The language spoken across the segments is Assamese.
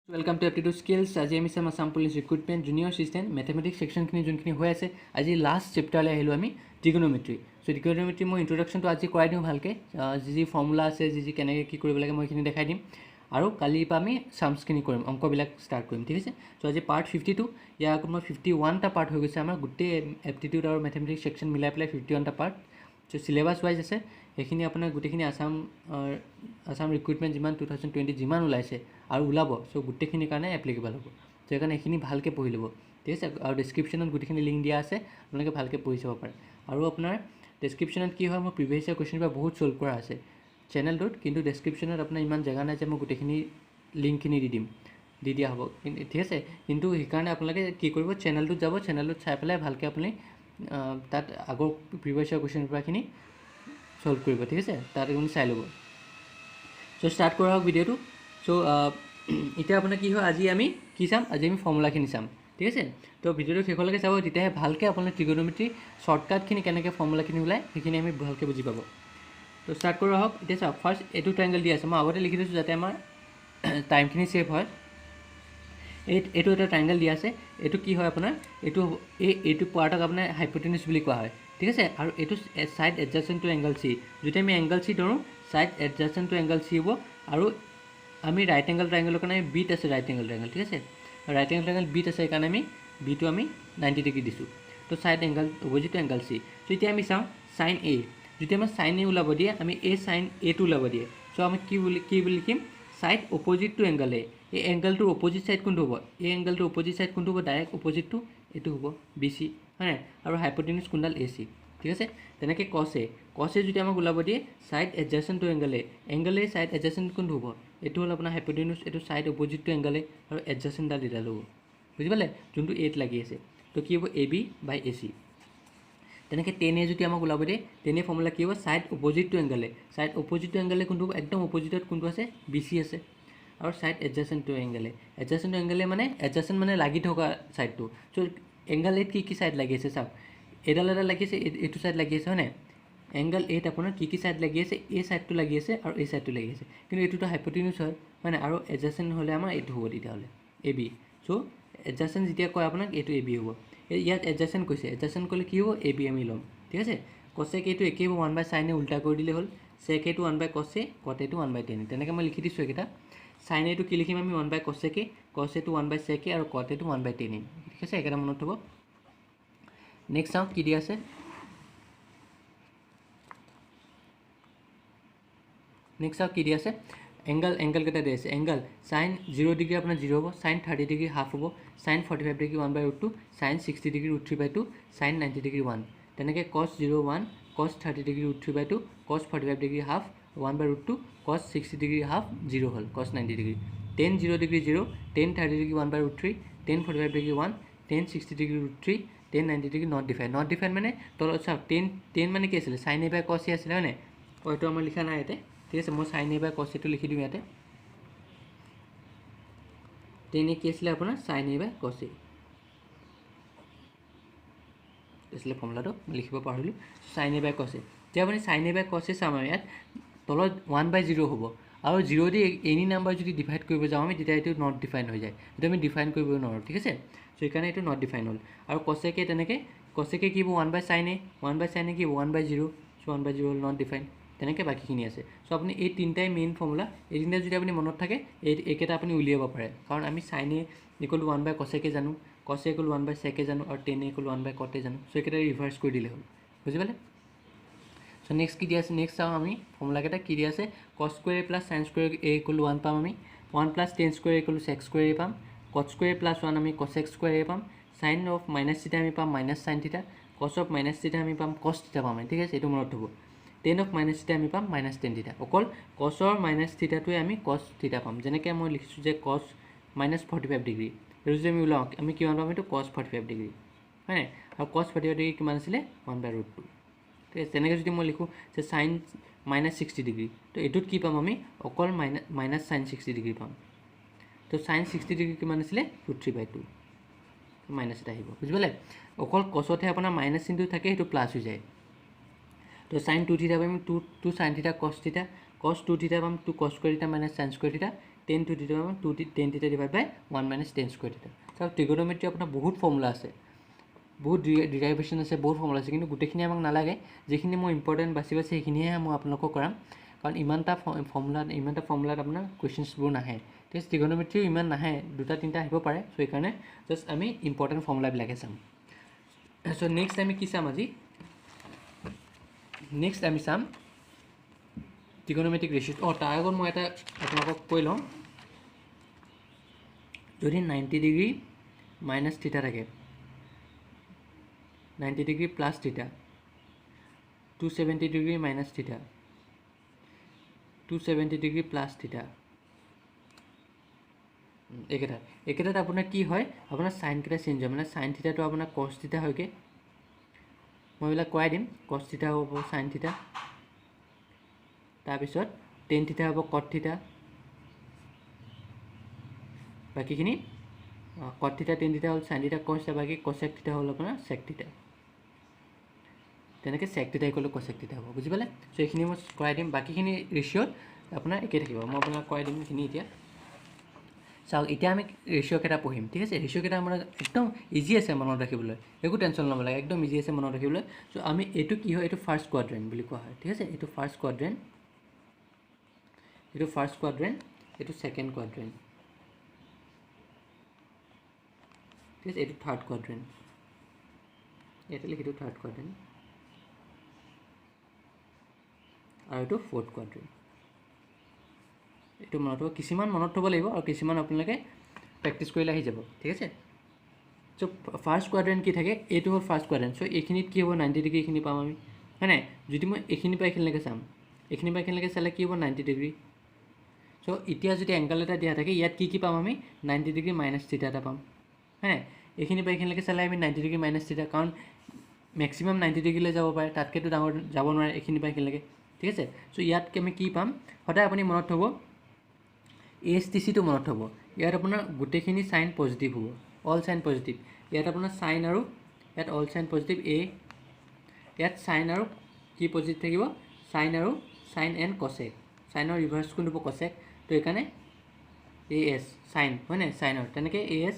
Welcome to aptitude skills. आज आम चाम Assam police recruitment junior assistant mathematics सेक्शनखिनि जोनखिनि हो आछे आज लास्ट चैप्टारले आहिलो आमी ट्रिगोनोमेट्री। सो ट्रिगोनोमेट्री मैं इंट्रोडक्शन तो आज कराई दिওঁ भालके जी फर्मुला आछे जी केनेके कि करिब लागे मैं एखिनि देखाई दिम आरो कालिर पा आमी साम्सखिनि करिम अंकबिलाक स्टार्ट करिम। ठीक आछे। सो आज पार्ट 52 या आगत 51 टा पार्ट हो गइसे आमार गुटे एप्टीट्यूड और मेथमेटिक्स सेक्शन मिलाई पेলাই 51 टा पार्ट। सो सिलेबास वाइज आछे এইখিনি আপোনাৰ গোটেইখিনি আসাম ৰিক্ৰুটমেণ্ট যিমান 2020 যিমান ওলাইছে আৰু ওলাব সো গোটেইখিনিৰ কাৰণে এপ্লিকেবল হ'ব। তো সেইকাৰণে এইখিনি ভালকৈ পঢ়ি ল'ব। ঠিক আছে। আৰু ডেছক্ৰিপশ্যনত গোটেইখিনি লিংক দিয়া আছে, আপোনালোকে ভালকৈ পঢ়ি চাব পাৰে। আৰু আপোনাৰ ডেছক্ৰিপশ্যনত কি হয়, মই প্ৰিভিয়াছ ইয়াৰ কুৱেশ্যন পেপাৰ বহুত ছল্ভ কৰা আছে চেনেলটোত, কিন্তু ডেছক্ৰিপশ্যনত আপোনাৰ ইমান জেগা নাই যে মই গোটেইখিনি লিংকখিনি দি দিয়া হ'ব। ঠিক আছে। কিন্তু সেইকাৰণে আপোনালোকে কি কৰিব, চেনেলটোত যাব, চেনেলটোত চাই পেলাই ভালকৈ আপুনি তাত আগৰ প্ৰিভিয়াছ ইয়াৰ কুৱেশ্যন পেপাৰখিনি সলভ কৰিব। ঠিক আছে। তাত আপুনি চাই ল'ব। সো ষ্টাৰ্ট কৰা হওক ভিডিঅ'টো। সো এতিয়া আপোনাৰ কি হয়, আজি আমি কি চাম, আজি আমি ফৰ্মুলাখিনি চাম। ঠিক আছে। তো ভিডিঅ'টো শেষলৈকে চাব, তেতিয়াহে ভালকৈ আপোনাৰ ট্ৰিগোনোমেট্ৰি শ্বৰ্টকাটখিনি কেনেকৈ ফৰ্মুলাখিনি ওলায় সেইখিনি আমি ভালকৈ বুজি পাব। তো ষ্টাৰ্ট কৰা হওক। এতিয়া চাওক, ফাৰ্ষ্ট এইটো ট্ৰাইংগল দি আছে, মই আগতে লিখি দিছোঁ যাতে আমাৰ টাইমখিনি ছেভ হয়। এইটো এটা ট্ৰাইংগল দিয়া আছে। এইটো কি হয় আপোনাৰ, এইটো পাৰ্টক আপোনাৰ হাইপোটেনিউছ বুলি কোৱা হয়। ঠিক আছে। আৰু এইটো side adjacent to angle C. যদি আমি এংগল চি ধৰোঁ, side adjacent to angle C হ'ব। আৰু আমি ৰাইট এংগল ট্ৰাইংগলৰ কাৰণে বিট আছে, ৰাইট এংগল ট্ৰাইংগল। ঠিক আছে। ৰাইট এংগল ট্ৰাইংগল বিট আছে, সেইকাৰণে আমি বিটো আমি 90 ডিগ্ৰী দিছোঁ। তো side angle opposite to angle C. চ' এতিয়া আমি চাওঁ চাইন এ। যদি আমাৰ চাইন এ ওলাব দিয়ে, আমি এই চাইন এটো ওলাব দিয়ে। চ' আমি কি বুলি লিখিম, side opposite to angle A. এই এংগলটোৰ অপজিট ছাইড কোনটো হ'ব, এই এংগলটোৰ অপজিট ছাইড কোনটো হ'ব, ডাইৰেক্ট অপজিটটো এইটো হ'ব বি চি, হয় নাই। আৰু হাইপোটেনিউছ কোনডাল এ চি। ঠিক আছে। তেনেকৈ কছ এ যদি আমাক ওলাব দিয়ে side adjacent to angle A side adjacent কোনটো হ'ব, এইটো হ'ল আপোনাৰ হাইপোটেনিউছ, এইটো side opposite to angle A, আৰু এডজাষ্টেণ্টডাল এইডাল হ'ব। বুজি পালে, যোনটো এত লাগি আছে। তো কি হ'ব, A B by A C. তেনেকৈ 10A যদি আমাক ওলাব দিয়ে, 10A ফৰ্মুলা কি হ'ব, side opposite to angle A. Side opposite to angle A কোনটো হ'ব, একদম অপজিটত কোনটো আছে, বি চি আছে। আৰু side adjacent to angle A. Adjacent to angle A মানে এডজাষ্টেণ্ট মানে লাগি থকা ছাইডটো। চ' এংগল এত কি ছাইড লাগি আছে চাওক, এডাল লাগি আছে, এইটো ছাইড লাগি আছে, হয় নাই। এংগল এত আপোনাৰ কি ছাইড লাগি আছে, এই ছাইডটো লাগি আছে আৰু এই ছাইডটো লাগি আছে। কিন্তু এইটোতো হাইপোটেনিউছ হয় নাই। আৰু এডজাষ্টেণ্ট হ'লে আমাৰ এইটো হ'ব তেতিয়াহ'লে এ বি। চ' এডজাষ্টেণ্ট যেতিয়া কয় আপোনাক, এইটো এ বি হ'ব। ইয়াত এডজাষ্টেণ্ট কৈছে, এডজাষ্টেণ্ট কৰিলে কি হ'ব, এ বি আমি ল'ম। ঠিক আছে। কছেক এইটো একেই হ'ব, 1/sin এ উল্টা কৰি দিলে হ'ল। চেক এইটো 1/cos এ, কট এইটো 1/tan এ। তেনেকৈ মই লিখি দিছোঁ এইকেইটা। চাইন এইটো কি লিখিম আমি, 1/cosec এ, কছ এইটো 1/sec এ, আৰু কট এইটো 1/tan এ। ঠিক আছে। এইকেইটা মনত থ'ব। নেক্সট চাওঁ কি দিয়া আছে। নেক্সট চাওক কি দিয়া আছে, এংগল কেইটা দিয়া আছে। এংগল চাইন 0 ডিগ্ৰী আপোনাৰ 0 হ'ব, চাইন 30 ডিগ্ৰী হাফ হ'ব, sign 45 degree 1/√2, sign 60 degree √3/2, sign 90 degree 1। তেনেকৈ কছ 0 1, কছ 30 ডিগ্ৰী √3/2, কছ 45 ডিগ্ৰী হাফ 1/√2, কছ 60 ডিগ্ৰী হাফ 0 হ'ল, কছ 90 degree. Ten 0 degree 0, ten 30 degree 1/√3, ten 45 degree 1, ten 60 degree √3, ten 90 degree not define. Not define মানে তলত চাওক, টেন মানে কি আছিলে, চাইন এ বাই কছ এ আছিলে, হয় নাই। এইটো আমাৰ লিখা নাই ইয়াতে। ঠিক আছে। মই চাইন এ বাই কছ এটো লিখি দিওঁ ইয়াতে। টেন এ কি আছিলে আপোনাৰ, চাইন এ বাই কছ এ আছিলে ফৰ্মুলাটো, মই লিখিব পাহৰিলোঁ। চাইন এ বাই কছ এ। এতিয়া আপুনি চাইন এ বাই কছ এ চাম, ইয়াত তলত 1/0 হ'ব। আৰু 0 দি এনি নাম্বাৰ যদি ডিভাইড কৰিব যাওঁ আমি, তেতিয়া এইটো নট ডিফাইন হৈ যায়। এইটো আমি ডিফাইন কৰিব নোৱাৰোঁ। ঠিক আছে। চ' সেইকাৰণে এইটো নট ডিফাইন হ'ল। আৰু কছেকে তেনেকৈ, কছেকে কি হ'ব, 1/sin এ, 1/sin এ কি হ'ব, 1/0। চ' 1/0 হ'ল, নট ডিফাইন। তেনেকৈ বাকীখিনি আছে। চ' আপুনি এই তিনিটাই মেইন ফৰ্মুলা, এই তিনিটা যদি আপুনি মনত থাকে, এইকেইটা আপুনি উলিয়াব পাৰে। কাৰণ আমি চাইন এ ইকুৱেল টু 1/cosec এ জানো, cos এ ইকুৱেল টু 1/sec এ জানো, আৰু টেন এ ইকুৱেল টু 1/cot এ জানো। চ' এইকেইটা ৰিভাৰ্চ কৰি দিলে হ'ল। বুজি পালে। চ' নেক্সট কি দিয়া আছে, নেক্সট চাওঁ আমি ফৰ্মুলাকেইটা কি দিয়া আছে। cos square A plus sine square A equal to 1 পাম আমি, 1 plus tan square equal to sec square A পাম, cot স্কুৱেৰ প্লাছ 1 আমি cosec স্কুৱেৰ এ পাম, চাইন অফ মাইনাছ থিটা আমি পাম মাইনাছ চাইন থিটা, cos অফ মাইনাছ থিটা আমি পাম cos থিটা পাম। ঠিক আছে। এইটো মনত থ'ব। টেন অফ মাইনাছ থিটা আমি পাম মাইনাছ টেন থিটা। অকল কছৰ মাইনাছ থিটাটোৱে আমি cos থিটা পাম। যেনেকৈ মই লিখিছোঁ যে cos মাইনাছ 45 ডিগ্ৰী, এইটো যদি আমি ওলাওঁ, আমি কিমান পাম, এইটো cos 45 ডিগ্ৰী, হয় নাই। আৰু cos 45 ডিগ্ৰী কিমান আছিলে, 1/√2। ঠিক আছে। তেনেকৈ যদি মই লিখোঁ যে চাইন মাইনাছ 60 ডিগ্ৰী, তো এইটোত কি পাম আমি, অকল মাইনাছ চাইন 60 ডিগ্ৰী পাম। তো চাইন 60 ডিগ্ৰী কিমান আছিলে, √3/2, মাইনাছ এটা আহিব। বুজি পালে। অকল কছতহে আপোনাৰ মাইনাছ চিনটো থাকে, সেইটো প্লাছ হৈ যায়। তো চাইন 2 থিটা পাম, 2 চাইন থিটা cos থিটা, cos 2 থিটা পাম 2 cos স্কুৱেৰ থিটা মাইনাছ চাইন স্কুৱেৰ থিটা, টেন টু থিটা পাম 2 টেন থিটা ডিভাইড বাই 1 মাইনাছ টেন স্কুৱেৰ থিটা। চাওক ট্ৰিগনোমেট্ৰি আপোনাৰ বহুত ফৰ্মুলা আছে, বহুত ডিৰাইভেশ্যন আছে, বহুত ফৰ্মুলা আছে, কিন্তু গোটেইখিনি আমাক নালাগে। যিখিনি মই ইম্পৰ্টেণ্ট বাছি সেইখিনিহে মই আপোনালোকক কৰাম, কাৰণ ইমানটা ফৰ্মুলাত আপোনাৰ কুৱেশ্যনছবোৰ নাহে। ঠিক আছে, ট্ৰিগনোমেট্ৰিও ইমান নাহে, 2-3টা আহিব পাৰে। চ' সেইকাৰণে জাষ্ট আমি ইম্পৰ্টেণ্ট ফৰ্মুলাবিলাকে চাম। চ' নেক্সট আমি কি চাম আজি? নেক্সট আমি চাম ট্ৰিগনোমেট্ৰিক ৰেচিঅ'। তাৰ আগত মই এটা আপোনালোকক কৈ লওঁ, যদি 90 ডিগ্ৰী মাইনাছ থিটা থাকে, 90 ডিগ্ৰী প্লাছ থিটা, 270 ডিগ্ৰী মাইনাছ থিটা, 270 ডিগ্ৰী প্লাছ থিটা, একেটাত আপোনাৰ কি হয়, আপোনাৰ চাইনকেইটা চেঞ্জ হয়। মানে চাইন থিটাটো আপোনাৰ কছ থিটা হয়গৈ, মই এইবিলাক কৰাই দিম। কছ থিটা হ'ব চাইন থিটা, তাৰপিছত টেন থিটা হ'ব কট থিটা, বাকীখিনি কট থিটা টেন থিটা হ'ল চাইন থিটা কছ থিটা, বাকী কচেক থিটা হ'ল আপোনাৰ চেক থিটা। তেনেকৈ চেক থিটা ইকুৱেল টু কচেক থিটা হ'ব, বুজি পালে? চ' এইখিনি মই কৰাই দিম, বাকীখিনি ৰেচিঅ'ত আপোনাৰ একে থাকিব। মই আপোনাক কৰাই দিম এইখিনি এতিয়া। চাওক এতিয়া আমি ৰেচিঅ' কেইটা পঢ়িম, ঠিক আছে? ৰেচিঅ' কেইটা আমাৰ একদম ইজি আছে মনত ৰাখিবলৈ, একো টেনশ্যন ল'ব লাগে, একদম ইজি আছে মনত ৰাখিবলৈ। চ' আমি এইটো কি হয়, এইটো ফাৰ্ষ্ট কোৱাড্ৰেণ্ট বুলি কোৱা হয়, ঠিক আছে? এইটো ফাৰ্ষ্ট কোৱাড্ৰেণ্ট, এইটো ছেকেণ্ড কোৱাড্ৰেণ্ট, ঠিক আছে? এইটো থাৰ্ড কোৱাড্ৰেণ্ট, এইটো লিখিটো থাৰ্ড কোৱাড্ৰেণ্ট, আৰু এইটো ফ'ৰ্থ কোৱাড্ৰেণ্ট। এইটো মনত থ'ব, কিছুমান মনত থ'ব লাগিব আৰু কিছুমান আপোনালোকে প্ৰেক্টিছ কৰিলে আহি যাব, ঠিক আছে? চ' ফাৰ্ষ্ট কোৱাড্ৰেণ্ট কি থাকে, এইটো হ'ল ফাৰ্ষ্ট কোৱাড্ৰেণ্ট। চ' এইখিনিত কি হ'ব, 90 ডিগ্ৰী এইখিনি পাম আমি, হয় নাই? যদি মই এইখিনিৰ পৰা এইখিনিলৈকে চাম, এইখিনিৰ পৰা এইখিনিলৈকে চালে কি হ'ব, 90 ডিগ্ৰী। চ' এতিয়া যদি এংগল এটা দিয়া থাকে, ইয়াত কি পাম আমি, 90 ডিগ্ৰী মাইনাছ থিটা এটা পাম, হয় নাই? এইখিনিৰ পৰা এইখিনিলৈকে চালে আমি 90 ডিগ্ৰী মাইনাছ থিটা, কাৰণ মেক্সিমাম 90 ডিগ্ৰীলৈ যাব পাৰে, তাতকৈতো ডাঙৰ যাব নোৱাৰে এইখিনিৰ পৰা এইখিনিলৈকে, ঠিক আছে? চ' ইয়াত আমি কি পাম, সদায় আপুনি মনত থ'ব, ASTCটো মনত থ'ব। ইয়াত আপোনাৰ গোটেইখিনি চাইন পজিটিভ হ'ব, অল চাইন পজিটিভ। ইয়াত আপোনাৰ চাইন আৰু ইয়াত অল চাইন পজিটিভ ইয়াত চাইন আৰু কি পজিটিভ থাকিব, চাইন আৰু চাইন এণ্ড কচেক। চাইনৰ ৰিভাৰ্ছ কোনটো হ'ব, কচেক। তো সেইকাৰণে AS চাইন, হয় নাই? চাইনৰ তেনেকৈ AS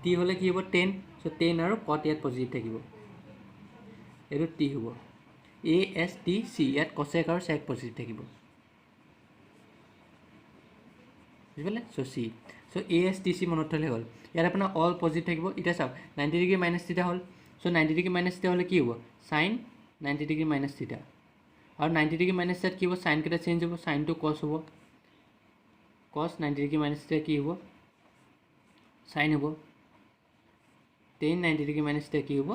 টি হ'লে কি হ'ব, 10। চ' 10 আৰু কট ইয়াত পজিটিভ থাকিব, এইটো টি হ'ব। ASTC ইয়াত কচেক আৰু চেক পজিটিভ থাকিব, বুজি পালে? চ' চি, চ' ASTC মনত থ'লে হ'ল। ইয়াত আপোনাৰ অল পজিটিভ থাকিব। এতিয়া চাওক 90 ডিগ্ৰী মাইনাছ থিটা হ'ল, চ' 90 ডিগ্ৰী মাইনাছ থিটা হ'লে কি হ'ব, চাইন 90 ডিগ্ৰী মাইনাছ থিটা, আৰু 90 ডিগ্ৰী মাইনাছ থিটাত কি হ'ব, চাইনকেইটা চেঞ্জ হ'ব, চাইনটো কছ হ'ব, কছ 90 ডিগ্ৰী মাইনাছ থিটা কি হ'ব, চাইন হ'ব, টেন 90 ডিগ্ৰী মাইনাছ থিটা কি হ'ব,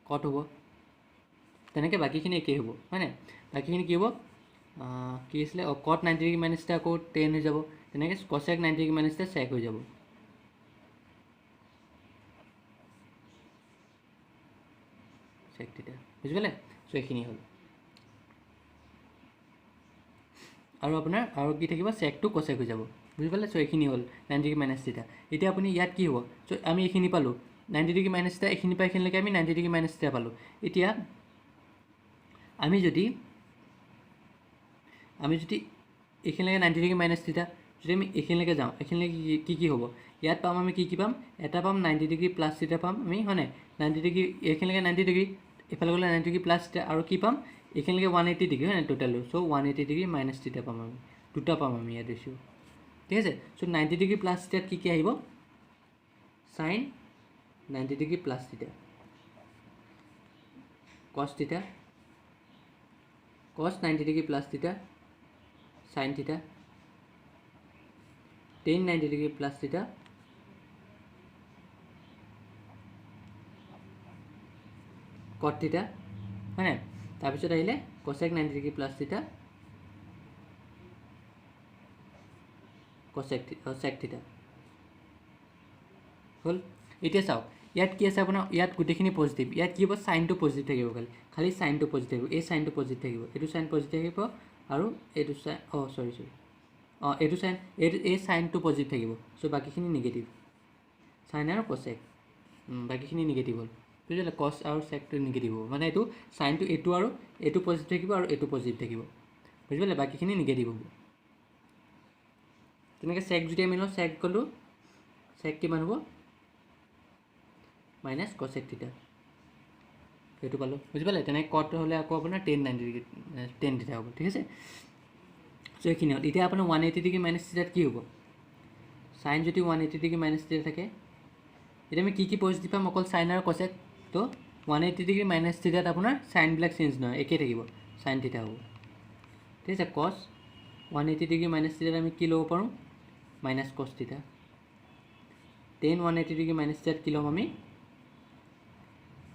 কট হ'ব। তেনেকৈ বাকীখিনি একেই হ'ব, হয় নাই? বাকীখিনি কি হ'ব, কি আছিলে, কট 90 ডিগ্ৰী মাইনাছ থিটা আকৌ 10 হৈ যাব, তেনেকৈ কচেক 90 ডিগ্ৰী মাইনাছ থিটা চেক হৈ যাব, চেক থিটা, বুজি পালে? চ' এইখিনি হ'ল। আৰু আপোনাৰ আৰু কি থাকিব, চেকটো কচেক হৈ যাব, বুজি পালে? চ' এইখিনি হ'ল 90 ডিগ্ৰী মাইনাছ থিটা। এতিয়া আপুনি ইয়াত কি হ'ব, চ' আমি এইখিনি পালোঁ 90 ডিগ্ৰী মাইনাছ থিটা, এইখিনিৰ পৰা এইখিনিলৈকে আমি 90 ডিগ্ৰী মাইনাছ থিটা পালোঁ। এতিয়া আমি যদি এইখিনিলৈকে 90 ডিগ্ৰী মাইনাছ থিটা, যদি আমি এইখিনিলৈকে যাওঁ, এইখিনিলৈকে কি হ'ব, ইয়াত পাম আমি কি পাম, এটা পাম 90 ডিগ্ৰী প্লাছ থিটা পাম আমি, হয় নাই? 90 ডিগ্ৰী এইখিনিলৈকে 90 ডিগ্ৰী, এইফালে গ'লে 90 ডিগ্ৰী প্লাছ থিটা, আৰু কি পাম এইখিনিলৈকে 180 ডিগ্ৰী, হয় নাই? টোটেলটো, চ' 180 ডিগ্ৰী মাইনাছ থিটা পাম আমি, দুটা পাম আমি ইয়াত ৰেচিঅ', ঠিক আছে? চ' 90 ডিগ্ৰী প্লাছ থিটাত কি আহিব, চাইন 90 ডিগ্ৰী প্লাছ থিটা, কছ থিটা, কছ 90 degree plus theta, sine theta, ten 90 degree plus থিটা, কট থিটা, হয় নাই? তাৰপিছত আহিলে কচেক 90 ডিগ্ৰী প্লাছ থিটা, চেক থিটা হ'ল। এতিয়া চাওক ইয়াত কি আছে আপোনাৰ, ইয়াত গোটেইখিনি পজিটিভ, ইয়াত কি হ'ব, চাইনটো পজিটিভ থাকিব, খালি চাইনটো পজিটিভ থাকিব, এই চাইনটো পজিটিভ থাকিব, এইটো চাইন পজিটিভ থাকিব, আৰু এইটো চাইন এইটো চাইন এই চাইনটো পজিটিভ থাকিব। চ' বাকীখিনি নিগেটিভ, চাইন আৰু কচেক বাকীখিনি নিগেটিভ হ'ল, বুজিলে? কচ আৰু চেকটো নিগেটিভ হ'ব, মানে এইটো চাইনটো এইটো আৰু এইটো পজিটিভ থাকিব, আৰু এইটো পজিটিভ থাকিব, বুজি পালে? বাকীখিনি নিগেটিভ হ'ব। তেনেকৈ চেক যদি আমি লওঁ চেক গ'লোঁ চেক কিমান হ'ব মাইনাছ কচেক থিটা সেইটো পালোঁ বুজি পালে তেনেকৈ কট হ'লে আকৌ আপোনাৰ 10 থিটা হ'ব ঠিক আছে চ' এইখিনি হ'ল এতিয়া আপোনাৰ 180 ডিগ্ৰী মাইনাছ থিটাত কি হ'ব চাইন যদি 180 ডিগ্ৰী মাইনাছ থিটা থাকে এতিয়া আমি কি পজিটিভ পাম অকল চাইন আৰু কচেক তো 180 ডিগ্ৰী মাইনাছ থিটাত আপোনাৰ চাইনবিলাক চেঞ্জ নহয় একেই থাকিব চাইন থিটা হ'ব ঠিক আছে কছ 180 ডিগ্ৰী মাইনাছ থিটাত আমি কি ল'ব পাৰোঁ মাইনাছ কছ থিটা 180 ডিগ্ৰী মাইনাছ থিটাত কি ল'ম আমি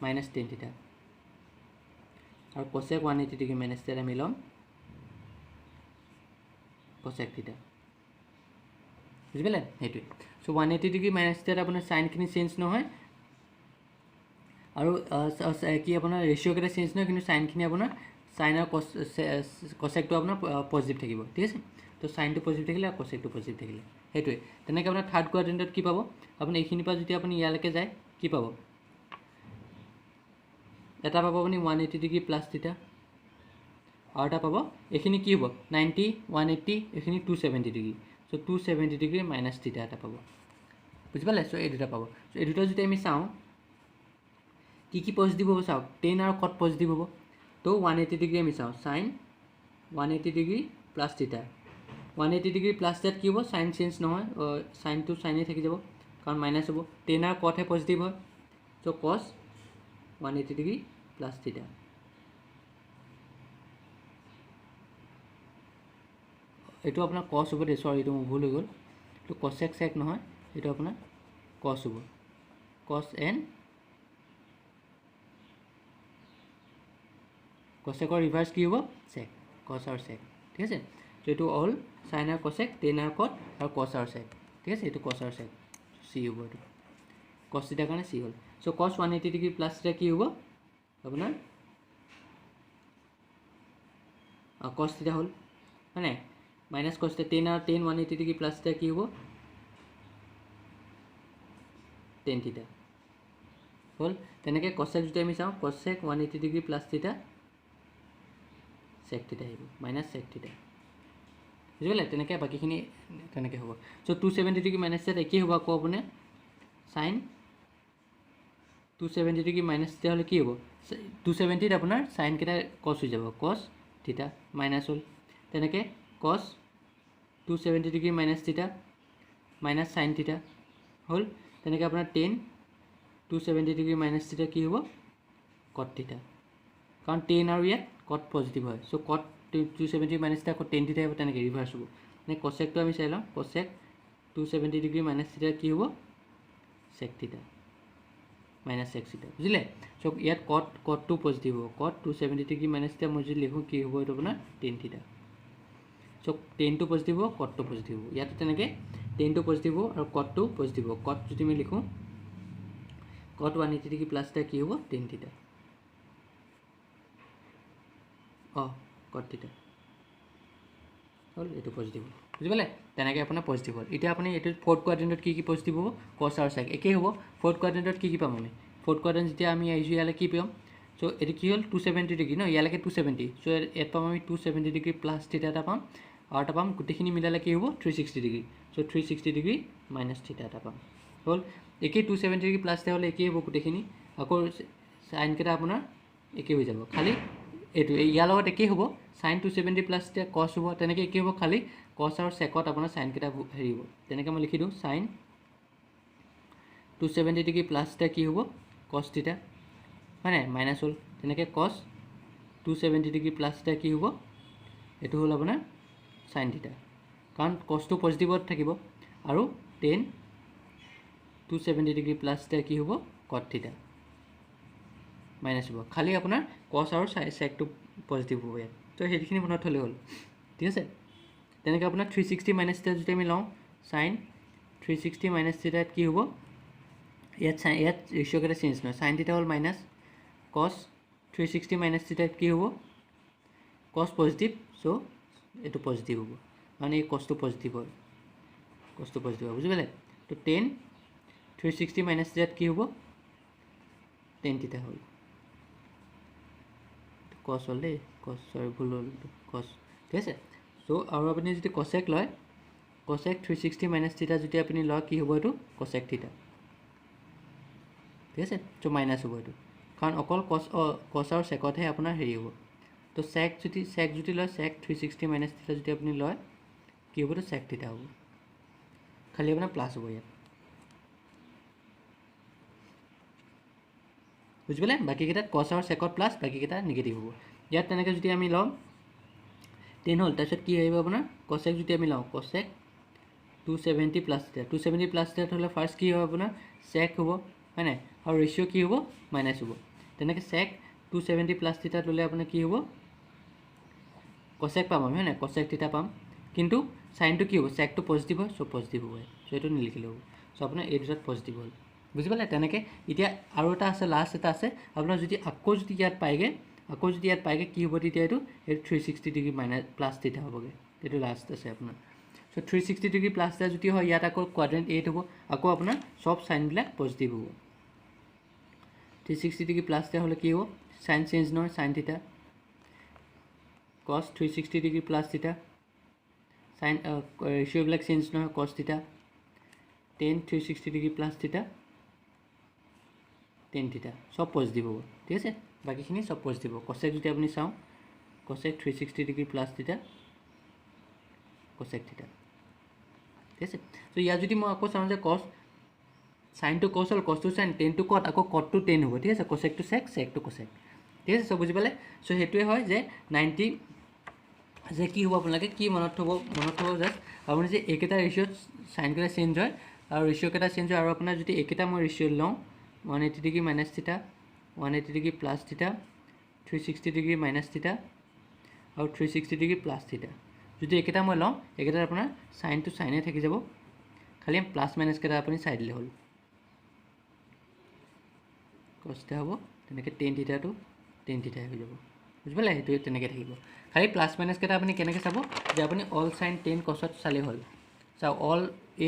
মাইনাছ 10 থিটা আৰু কচেক 180 ডিগ্ৰী মাইনাছ থিটাত আমি ল'ম কচেক থিটা বুজি পালে সেইটোৱে চ' 180 ডিগ্ৰী মাইনাছ থিটাত আপোনাৰ চাইনখিনি চেঞ্জ নহয় আৰু কি আপোনাৰ ৰেচিঅ'কেইটা চেঞ্জ নহয় কিন্তু চাইনখিনি আপোনাৰ চাইন আৰু কচেকটো আপোনাৰ পজিটিভ থাকিব ঠিক আছে তো চাইনটো পজিটিভ থাকিলে আৰু কচেকটো পজিটিভ থাকিলে সেইটোৱে তেনেকৈ আপোনাৰ থাৰ্ড কোৱাড্ৰেণ্টত কি পাব আপুনি এইখিনিৰ পৰা যদি আপুনি ইয়ালৈকে যায় কি পাব এটা পাব আপুনি 180 ডিগ্ৰী প্লাছ থিটা আৰু এটা পাব এইখিনি কি হ'ব 90 180 এইখিনি 270 ডিগ্ৰী চ' 270 ডিগ্ৰী মাইনাছ থিটা এটা পাব বুজি পালে চ' এই দুটা পাব চ' এই দুটা যদি আমি চাওঁ কি পজিটিভ হ'ব চাওক 10 আৰু কট পজিটিভ হ'ব তো 180 ডিগ্ৰী আমি চাওঁ চাইন 180 ডিগ্ৰী প্লাছ থিটা 180 ডিগ্ৰী প্লাছ থিটাত কি হ'ব চাইন চেঞ্জ নহয় চাইনটো চাইনেই থাকি যাব কাৰণ মাইনাছ হ'ব 10 আৰু কটহে পজিটিভ হয় চ' কছ 180 ডিগ্ৰী প্লাছ থিটা এইটো আপোনাৰ কছ হ'ব দেই চৰি এইটো মোৰ ভুল হৈ গ'ল এইটো কচেক চেক নহয় এইটো আপোনাৰ কছ হ'ব কছ এন কচেকৰ ৰিভাৰ্চ কি হ'ব চেক কছ আৰু চেক ঠিক আছে ত' এইটো অল চাইন আৰু কচেক 10 আৰু কট আৰু কছ আৰু চেক ঠিক আছে এইটো কছ আৰু চেক চি হ'ব এইটো কছ থিটাৰ কাৰণে চি হ'ল চ' কছ 180 ডিগ্ৰী প্লাছ থিটা কি হ'ব আপোনাৰ কছ থিটা হ'ল হয় নাই মাইনাছ কছ থিটা 10 আৰু 10 180 ডিগ্ৰী প্লাছ থিটা কি হ'ব 10 থিটা হ'ল তেনেকৈ কচেক যদি আমি চাওঁ কচেক 180 ডিগ্ৰী প্লাছ থিটা চেক থিটা আহিব মাইনাছ চেক থিটা বুজি পালে তেনেকৈ বাকীখিনি তেনেকৈ হ'ব চ' 270 ডিগ্ৰী মাইনাছ থিটাত একেই হ'ব আকৌ আপোনাৰ চাইন 270 ডিগ্ৰী মাইনাছ থিটা হ'লে কি হ'ব 270ত আপোনাৰ চাইনকেইটা কছ হৈ যাব কছ থিটা মাইনাছ হ'ল তেনেকৈ কছ 270 ডিগ্ৰী মাইনাছ থিটা মাইনাছ চাইন থিটা হ'ল তেনেকৈ আপোনাৰ 10 270 ডিগ্ৰী মাইনাছ থিটা কি হ'ব কট থিটা কাৰণ 10 আৰু ইয়াত কট পজিটিভ হয় চ' কট 270 মাইনাছ থিটা আকৌ 10 থিটা হ'ব তেনেকৈ ৰিভাৰ্চ হ'ব মানে কচেকটো আমি চাই লওঁ কচেক 270 ডিগ্ৰী মাইনাছ থিটা কি হ'ব চেক থিটা মাইনাছ চেক থিটা বুজিলে চ' ইয়াত কটটো পজিটিভ হ'ব কট 270 ডিগ্ৰী মাইনাছ থিটা মই যদি লিখোঁ কি হ'ব এইটো আপোনাৰ 10 থিটা চ' 10টো পজিটিভ হ'ব কটটো পজিটিভ হ'ব ইয়াতো তেনেকৈ 10টো পজিটিভ হ'ব আৰু কটটো পজিটিভ হ'ব কট যদি আমি লিখোঁ কট 180 ডিগ্ৰী প্লাছ থিটা কি হ'ব 10 থিটা কট থিটা হ'ল এইটো পজিটিভ হ'ল বুজি পালে তেনেকৈ আপোনাৰ পজিটিভ হ'ল এতিয়া আপুনি এইটো ফ'ৰ্থ কোৱাড্ৰেণ্টত কি পজিটিভ হ'ব কছ আৰু চেক একেই হ'ব ফ'ৰ্থ কোৱাড্ৰেণ্টত কি পাম আমি ফ'ৰ্থ কোৱাড্ৰেণ্ট যেতিয়া আমি আহিছোঁ ইয়ালৈ কি পাম চ' এইটো কি হ'ল 270 ডিগ্ৰী ন ইয়ালৈকে 270 চ' ইয়াত পাম আমি 270 ডিগ্ৰী প্লাছ থিটা এটা পাম আৰু এটা পাম গোটেইখিনি মিলালে কি হ'ব 360 ডিগ্ৰী চ' 360 ডিগ্ৰী মাইনাছ থিটা এটা পাম হ'ল একেই 270 ডিগ্ৰী প্লাছ থিটা হ'লে একেই হ'ব গোটেইখিনি আকৌ চাইনকেইটা আপোনাৰ একেই হৈ যাব খালি এইটো ইয়াৰ লগত একেই হ'ব চাইন 270 প্লাছ থিটা কছ হ'ব তেনেকৈ একেই হ'ব খালি কছ আৰু চেকত আপোনাৰ চাইনকেইটা হেৰি হ'ব তেনেকৈ মই লিখি দিওঁ চাইন 270 ডিগ্ৰী প্লাছ থিটা কি হ'ব কছ থিটা হয় নাই মাইনাছ হ'ল তেনেকৈ কছ 270 ডিগ্ৰী প্লাছ থিটা কি হ'ব এইটো হ'ল আপোনাৰ চাইন থিটা কাৰণ কছটো পজিটিভত থাকিব আৰু 10 270 ডিগ্ৰী প্লাছ থিটা কি হ'ব কট থিটা মাইনাছ হ'ব খালি আপোনাৰ কছ আৰু চেকটো পজিটিভ হ'ব ইয়াত তো সেইখিনি মনত থ'লে হ'ল ঠিক আছে তেনেকৈ আপোনাৰ 360 মাইনাছ থিটা যদি আমি লওঁ চাইন 360 মাইনাছ থিটাত কি হ'ব ইয়াত ৰেচিঅ'কেইটা চেঞ্জ নহয় চাইন থিটা হ'ল মাইনাছ কছ 360 মাইনাছ থিটাত কি হ'ব কছ পজিটিভ চ' এইটো পজিটিভ হ'ব মানে এই কছটো পজিটিভ হয় বুজি পালে তো 10 360 মাইনাছ থিটাত কি হ'ব 10 থিটা হ'ল কছ হ'ল দেই কছ চৰি ভুল হ'ল কছ ঠিক আছে চ' আৰু আপুনি যদি কচেক লয় cosec 360 minus theta যদি আপুনি লয় কি হ'ব এইটো cosec theta ঠিক আছে তো মাইনাছ হ'ব এইটো কাৰণ অকল cos আৰু secতহে আপোনাৰ হেৰি হ'ব তো sec যদি লয় sec 360 minus theta যদি আপুনি লয় কি হ'ব তো sec theta হ'ব খালি আপোনাৰ প্লাছ হ'ব ইয়াত বুঝি পালে বাকিকেইটাত cos আৰু secত প্লাছ বাকিকেইটা নিগেটিভ হ'ব ইয়াত তেনেকৈ যদি আমি লওঁ 10 হ'ল তাৰপিছত কি আহিব আপোনাৰ cosec যদি আমি লওঁ cosec 270 প্লাছ থিটা 270 প্লাছ থিটা হ'লে ফাৰ্ষ্ট কি হ'ব আপোনাৰ sec হ'ব হয় নাই আৰু ৰেচিঅ' কি হ'ব মাইনাছ হ'ব তেনেকৈ sec 270 প্লাছ থিটা ল'লে আপোনাৰ কি হ'ব cosec পাম আমি হয় নাই cosec থিটা পাম কিন্তু সাইনটো কি হ'ব secটো পজিটিভ হয় সো পজিটিভ হ'ব সো এইটো নিলিখিলে হ'ব সো আপোনাৰ এই দুটাত পজিটিভ হ'ল বুজি পালে তেনেকৈ এতিয়া আৰু এটা আছে লাষ্ট এটা আছে আপোনাৰ যদি আকৌ যদি ইয়াত পাইগে কি হ'ব তেতিয়া এইটো 360 ডিগ্ৰী মাইনাছ প্লাছ থিটা হ'বগে এইটো লাষ্ট আছে আপোনাৰ সো 360 ডিগ্ৰী প্লাছ থিটা যদি হয় ইয়াত আকৌ কোৱাড্ৰেন্ট 8 হ'ব আকৌ আপোনাৰ সব সাইনবিলাক পজিটিভ হ'ব 360 ডিগ্ৰী প্লাছ থিটা হ'লে কি হ'ব সাইন চেঞ্জ নহয় sine theta cos 360 degree plus theta sine ৰেচিঅ'বিলাক চেঞ্জ নহয় cos theta tan 360 degree plus theta tan থিটা সব পজিটিভ হ'ব ঠিক আছে বাকিখিনি সব পজিটিভ হ'ব cosec যদি আপুনি চাওঁ cosec 360 ডিগ্ৰী প্লাছ থিটা cosec থিটা ঠিক আছে তো ইয়াত যদি মই আকৌ চাওঁ যে cos sin to cos হ'ল cos to sin tan to cot আকৌ cot to tan হ'ব ঠিক আছে cosec to sec sec to cosec ঠিক আছে সব বুজি পালে সো হেতুৱে হয় যে 90 যে কি হ'ব আপোনালোকে কি মনত থব জাস্ট আপুনি যে একেটা ৰেচিঅ'ত সাইন কেইটা চেঞ্জ হয় আৰু ৰেচিঅ' কেইটা চেঞ্জ হয় আৰু আপোনাৰ যদি একেটা মই ৰেচিঅ' লওঁ 180 ডিগ্ৰী মাইনাছ থিটা 180 ডিগ্ৰী প্লাছ থিটা 360 ডিগ্ৰী মাইনাছ থিটা আৰু 360 ডিগ্ৰী প্লাছ থিটা যদি একেটা মই লওঁ একেটাত আপোনাৰ সাইনটো সাইনে থাকি যাব খালি প্লাছ মাইনাছ কেইটা আপুনি চাই দিলে হ'ল কষ্ট হ'ব তেনেকৈ tan থিটাটো tan থিটা হৈ যাব বুজি পালে সেইটো তেনেকৈ থাকিব খালি প্লাছ মাইনাছ কেইটা আপুনি কেনেকৈ চাব যে আপুনি অল সাইন tan cosত চালে হ'ল চাও অল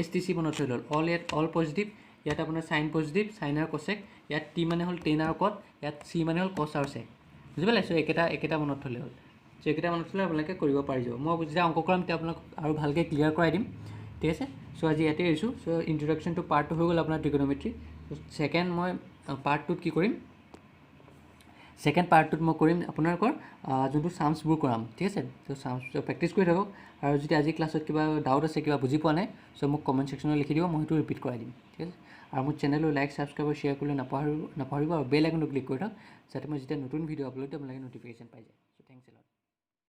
STC মনত থৈ ল'ল অল ইয়াত অল পজিটিভ ইয়াত আপোনাৰ সাইন পজিটিভ সাইন আৰু cosec ইয়াত t মানে হ'ল tan আৰু cot ইয়াত c মানে হ'ল cos আৰু sec বুজি পালে সো একেটা মনত থলে হ'ল সো একেটা মনত থলে আপোনালোকে কৰিব পাৰি যাব মই যেতিয়া অংক কৰাম তেতিয়া আপোনাক আৰু ভালকৈ ক্লিয়াৰ কৰাই দিম ঠিক আছে সো আজি ইয়াতে এৰিছোঁ সো ইন্ট্ৰডাকশ্যন টু পাৰ্ট 2 হৈ গ'ল আপোনাৰ ট্ৰিগনোমেট্ৰি সেকেন্ড মই পাৰ্ট 2 কি কৰিম সেকেন্ড পাৰ্টটোত মই কৰিম আপোনালোকৰ যোনটো সামছবোৰ কৰাম ঠিক আছে সো সামছ প্ৰেক্টিছ কৰি থাকক আৰু যদি আজি ক্লাছত কিবা ডাউট আছে কিবা বুজি পোৱা নাই সো মোক কমেণ্ট সেকশ্যনত লিখি দিব মই সেইটো ৰিপিট কৰাই দিম ঠিক আছে আৰু মোৰ চেনেলটো লাইক সাবস্ক্ৰাইব আৰু শ্বেয়াৰ কৰিবলৈ নাপাহৰিব আৰু বেল আইকনটো ক্লিক কৰি থওক যাতে মই যেতিয়া নতুন ভিডিঅ' আপলোড দিম আপোনালোকে ন'টিফিকেশ্যন পাই যায়